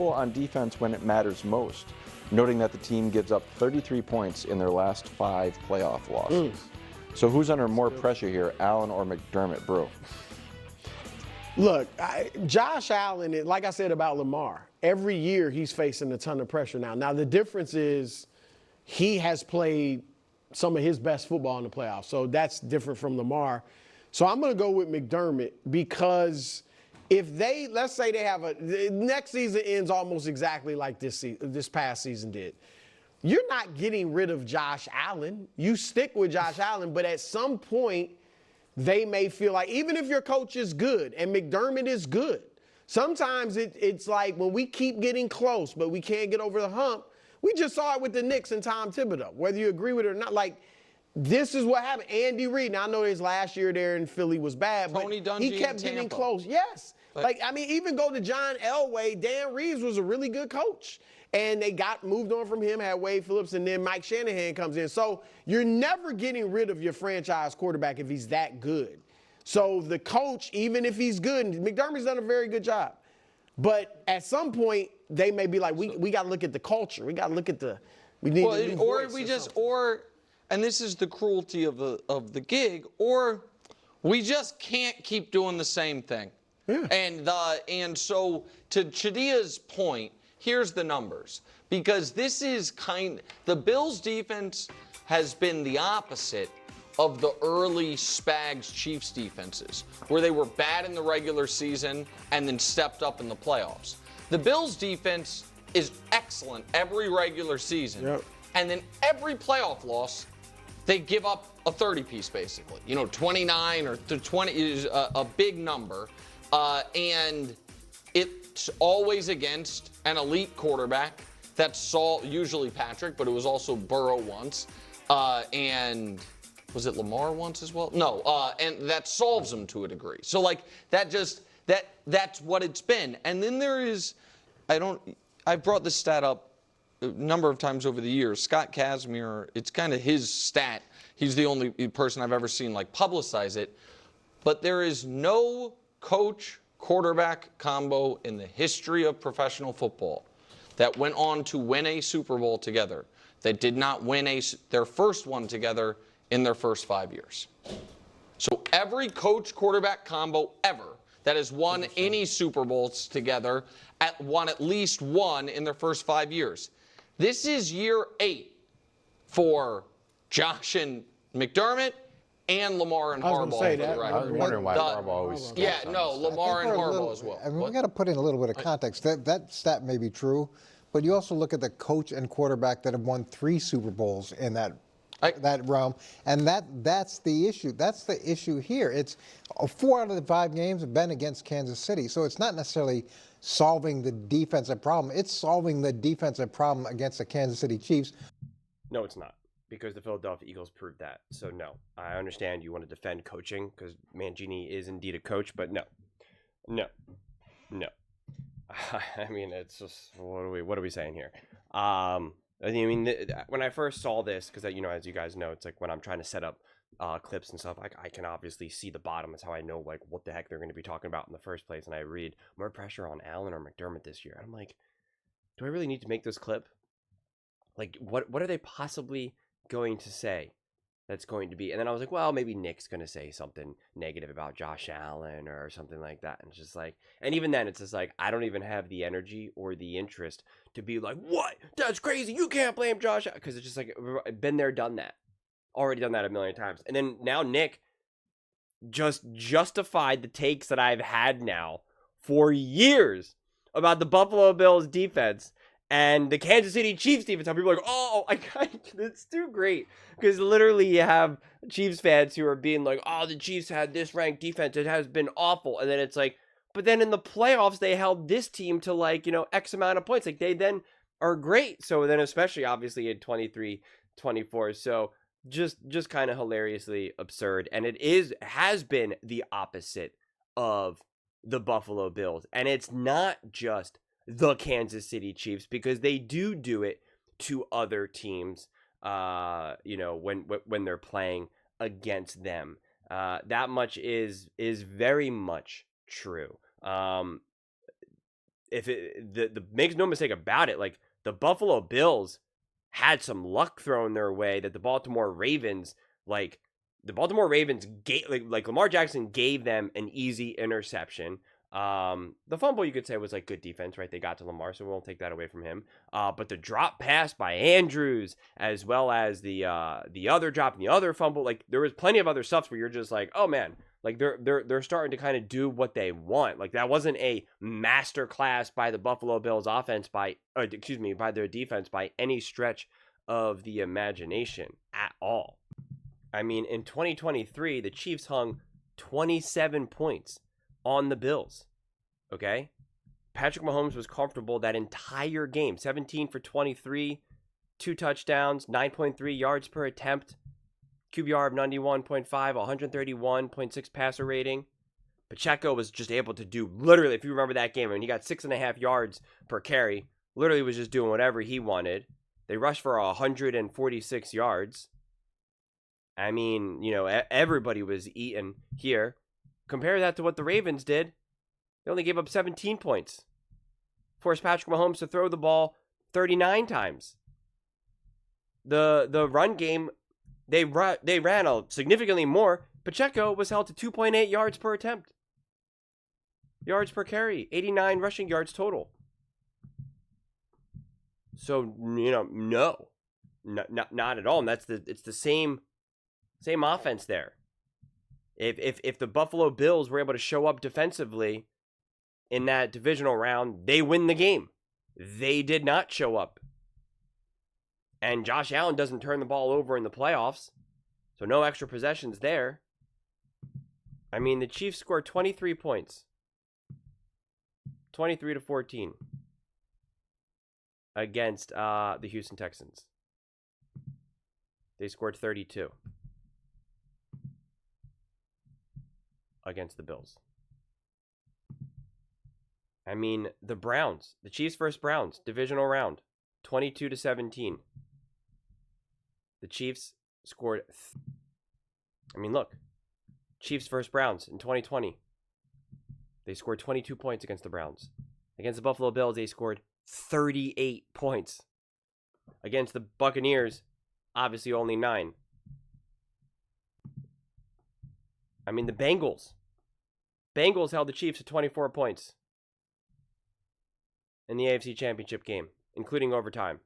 on defense when it matters most, noting that the team gives up 33 points in their last 5 playoff losses. So who's under more pressure here, Allen or McDermott, Brew? Look, Josh Allen, like I said about Lamar, every year he's facing a ton of pressure now. Now, the difference is he has played some of his best football in the playoffs, so that's different from Lamar. So I'm going to go with McDermott because if they, let's say they have next season ends almost exactly like this past season did. You're not getting rid of Josh Allen. You stick with Josh Allen, but at some point, they may feel like, even if your coach is good and McDermott is good, sometimes it's like when we keep getting close, but we can't get over the hump. We just saw it with the Knicks and Tom Thibodeau, whether you agree with it or not. Like, this is what happened. Andy Reid, now I know his last year there in Philly was bad, Tony but Dungy he kept getting close. Yes. Like, I mean, even go to John Elway, Dan Reeves was a really good coach. And they moved on from him, had Wade Phillips, and then Mike Shanahan comes in. So you're never getting rid of your franchise quarterback if he's that good. So the coach, even if he's good, and McDermott's done a very good job. But at some point, they may be like, we got to look at the culture. We got to look at we need a new voice and this is the cruelty of the gig, or we just can't keep doing the same thing. Yeah. And so to Chadia's point, here's the numbers, because this is the Bills' defense has been the opposite of the early Spags Chiefs defenses, where they were bad in the regular season and then stepped up in the playoffs. The Bills' defense is excellent every regular season, and then every playoff loss, they give up a 30-piece basically. 29 or 20 is a big number, and it's always against an elite quarterback. That's usually Patrick, but it was also Burrow once. And was it Lamar once as well? No, and that solves them to a degree. So like that's what it's been. And then there is, I've brought this stat up a number of times over the years. Scott Kazmir, it's kind of his stat. He's the only person I've ever seen like publicize it. But there is no coach-quarterback combo in the history of professional football that went on to win a Super Bowl together that did not win their first one together in their first 5 years. So every coach-quarterback combo ever that has won any Super Bowls together won at least one in their first 5 years. This is year 8 for Josh and McDermott and Lamar and Harbaugh. I was wondering why Harbaugh always Lamar and Harbaugh as well. I mean, we got to put in a little bit of context. That stat may be true, but you also look at the coach and quarterback that have won 3 Super Bowls in that realm, and that's the issue. That's the issue here. It's 4 out of the 5 games have been against Kansas City, so it's not necessarily solving the defensive problem. It's solving the defensive problem against the Kansas City Chiefs. No, it's not, because the Philadelphia Eagles proved that. So no, I understand you want to defend coaching because Mangini is indeed a coach, but no. I mean, it's just what are we saying here? I mean, when I first saw this, because as you guys know, it's like when I'm trying to set up clips and stuff, I can obviously see the bottom. Is how I know like what the heck they're going to be talking about in the first place. And I read more pressure on Allen or McDermott this year. I'm like, do I really need to make this clip? Like, what are they possibly going to say that's going to be? And then I was like, well, maybe Nick's going to say something negative about Josh Allen or something like that. And it's just like, and even then it's just like, I don't even have the energy or the interest to be like, what? That's crazy. You can't blame Josh. Because it's just like, been there, done that. Already done that a million times. And then now Nick just justified the takes that I've had now for years about the Buffalo Bills defense and the Kansas City Chiefs defense. How people are like, oh, it's too great. Because literally you have Chiefs fans who are being like, oh, the Chiefs had this ranked defense. It has been awful. And then it's like, but then in the playoffs, they held this team to like, X amount of points. Like they then are great. So then especially obviously in 23-24. So just kind of hilariously absurd. And has been the opposite of the Buffalo Bills. And it's not just the Kansas City Chiefs, because they do it to other teams, when they're playing against them. That much is very much true. the makes no mistake about it, like the Buffalo Bills had some luck thrown their way that the Baltimore Ravens gave, like Lamar Jackson gave them an easy interception. The fumble, you could say, was like good defense, right? They got to Lamar, so we won't take that away from him. But the drop pass by Andrews, as well as the other drop and the other fumble, like there was plenty of other stuff where you're just like, oh man, like they're starting to kind of do what they want. Like that wasn't a master class by the Buffalo Bills offense by their defense by any stretch of the imagination at all. I mean, in 2023, the Chiefs hung 27 points on the Bills. Okay? Patrick Mahomes was comfortable that entire game. 17 for 23, 2 touchdowns, 9.3 yards per attempt, QBR of 91.5, 131.6 passer rating. Pacheco was just able to do, literally, if you remember that game, I mean, he got 6.5 yards per carry. Literally was just doing whatever he wanted. They rushed for 146 yards. I mean, everybody was eating here. Compare that to what the Ravens did. They only gave up 17 points. Forced Patrick Mahomes to throw the ball 39 times. The run game, they ran significantly more. Pacheco was held to 2.8 yards per attempt. Yards per carry, 89 rushing yards total. So, no. Not at all. And it's the same offense there. If the Buffalo Bills were able to show up defensively in that divisional round, they win the game. They did not show up. And Josh Allen doesn't turn the ball over in the playoffs, so no extra possessions there. I mean, the Chiefs scored 23 points. 23-14 against the Houston Texans. They scored 32 against the Bills. I mean, the Browns, the Chiefs versus Browns, divisional round, 22-17. The Chiefs scored. Look, Chiefs versus Browns in 2020. They scored 22 points against the Browns. Against the Buffalo Bills, they scored 38 points. Against the Buccaneers, obviously only 9. I mean, the Bengals held the Chiefs to 24 points in the AFC Championship game, including overtime.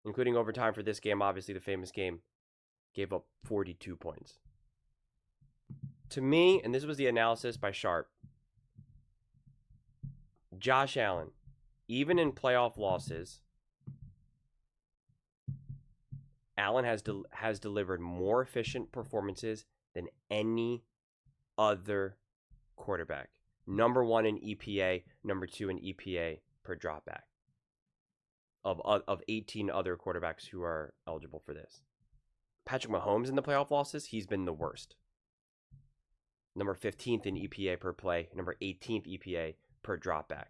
Including overtime for this game, obviously the famous game, gave up 42 points. To me, and this was the analysis by Sharp, Josh Allen, even in playoff losses, Allen has delivered more efficient performances than any other quarterback. Number 1 in EPA, number 2 in EPA per dropback. Of 18 other quarterbacks who are eligible for this. Patrick Mahomes in the playoff losses, he's been the worst. Number 15th in EPA per play, number 18th EPA per dropback.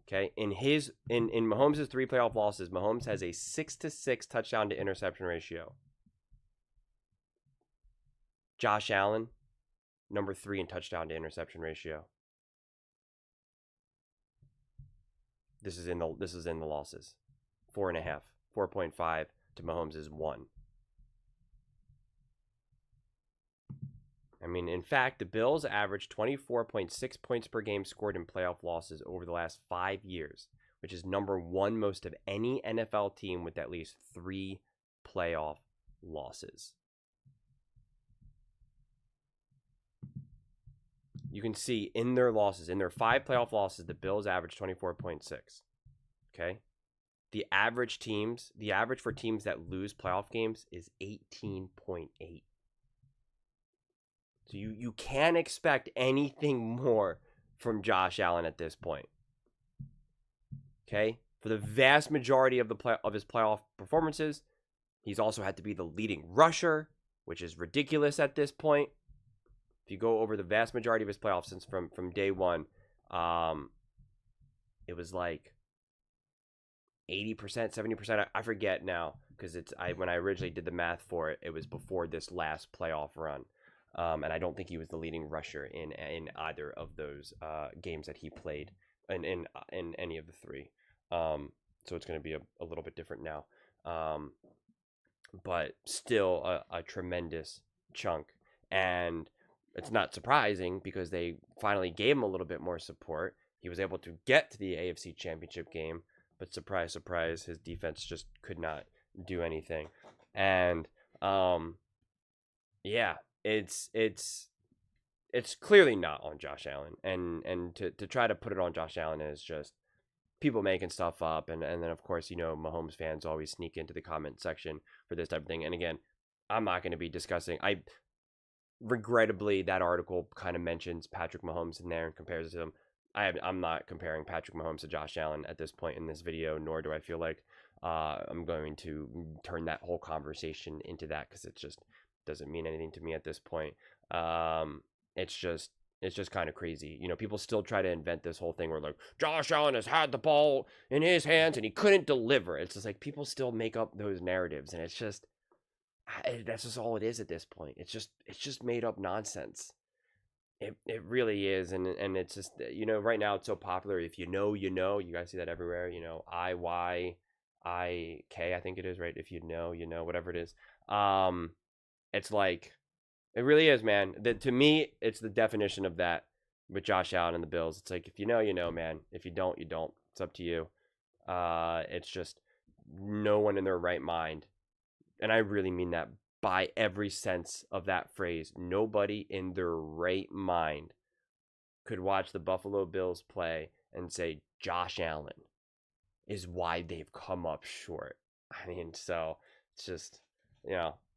Okay, in Mahomes' 3 playoff losses, Mahomes has a 6-6 touchdown to interception ratio. Josh Allen, number 3 in touchdown to interception ratio. This is in the losses. 4.5. 4.5 to Mahomes' 1. I mean, in fact, the Bills averaged 24.6 points per game scored in playoff losses over the last 5 years, which is number 1 most of any NFL team with at least 3 playoff losses. You can see in their losses, in their 5 playoff losses, the Bills averaged 24.6. Okay? The average for teams that lose playoff games is 18.8. So you can't expect anything more from Josh Allen at this point. Okay? For the vast majority of his playoff performances, he's also had to be the leading rusher, which is ridiculous at this point. If you go over the vast majority of his playoffs since from day one, it was like 80%, 70%. I forget now because when I originally did the math for it, it was before this last playoff run. And I don't think he was the leading rusher in either of those games that he played in any of the three. So it's going to be a little bit different now. But still a tremendous chunk. And it's not surprising because they finally gave him a little bit more support. He was able to get to the AFC Championship game, but surprise, surprise, his defense just could not do anything. And yeah, it's clearly not on Josh Allen. And to try to put it on Josh Allen is just people making stuff up. And then, of course, Mahomes fans always sneak into the comment section for this type of thing. And again, I'm not going to be discussing. Regrettably, that article kind of mentions Patrick Mahomes in there and compares it to him. I'm not comparing Patrick Mahomes to Josh Allen at this point in this video, nor do I feel like I'm going to turn that whole conversation into that, because it just doesn't mean anything to me at this point. It's just kind of crazy. People still try to invent this whole thing where like Josh Allen has had the ball in his hands and he couldn't deliver. It's just like people still make up those narratives, and that's just all it is at this point. It's just made up nonsense. It really is, and it's just right now it's so popular. If you know, you guys see that everywhere. IYIK, I think it is, right? If you know, whatever it is. It's like it really is, man. To me, it's the definition of that with Josh Allen and the Bills. It's like if you know, man. If you don't, you don't. It's up to you. It's just no one in their right mind. And I really mean that by every sense of that phrase. Nobody in their right mind could watch the Buffalo Bills play and say Josh Allen is why they've come up short. I mean, so it's just,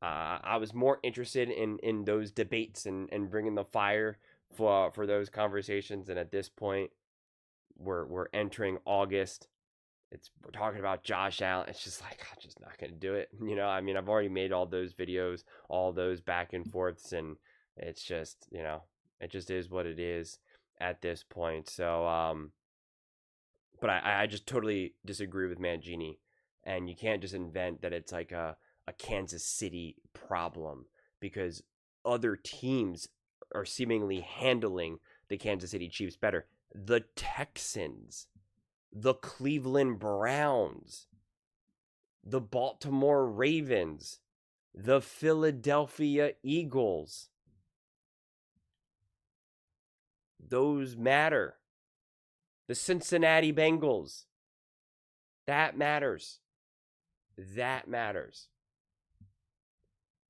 I was more interested in those debates and bringing the fire for those conversations. And at this point, we're entering August. We're talking about Josh Allen. It's just like, I'm just not going to do it. I've already made all those videos, all those back and forths, and it's just, it just is what it is at this point. So, but I just totally disagree with Mangini, and you can't just invent that it's like a Kansas City problem, because other teams are seemingly handling the Kansas City Chiefs better. The Texans, the Cleveland Browns, the Baltimore Ravens, the Philadelphia Eagles. Those matter. The Cincinnati Bengals. That matters. That matters.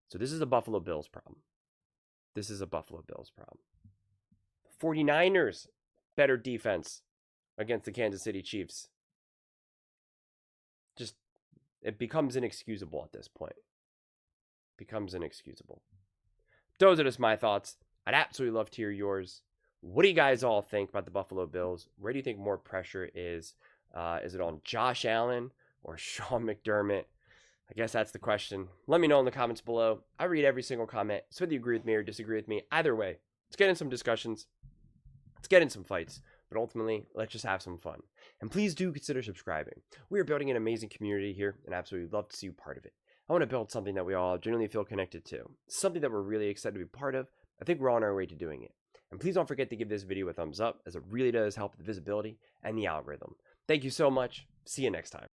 So this is a Buffalo Bills problem. This is a Buffalo Bills problem. 49ers, better defense against the Kansas City Chiefs. Just, it becomes inexcusable at this point. Becomes inexcusable. Those are just my thoughts. I'd absolutely love to hear yours. What do you guys all think about the Buffalo Bills? Where do you think more pressure is? Is it on Josh Allen or Sean McDermott? I guess that's the question. Let me know in the comments below. I read every single comment, so whether you agree with me or disagree with me, either way, let's get in some discussions. Let's get in some fights. But ultimately, let's just have some fun. And please do consider subscribing. We are building an amazing community here, and absolutely love to see you part of it. I want to build something that we all genuinely feel connected to. Something that we're really excited to be part of. I think we're on our way to doing it. And please don't forget to give this video a thumbs up, as it really does help the visibility and the algorithm. Thank you so much. See you next time.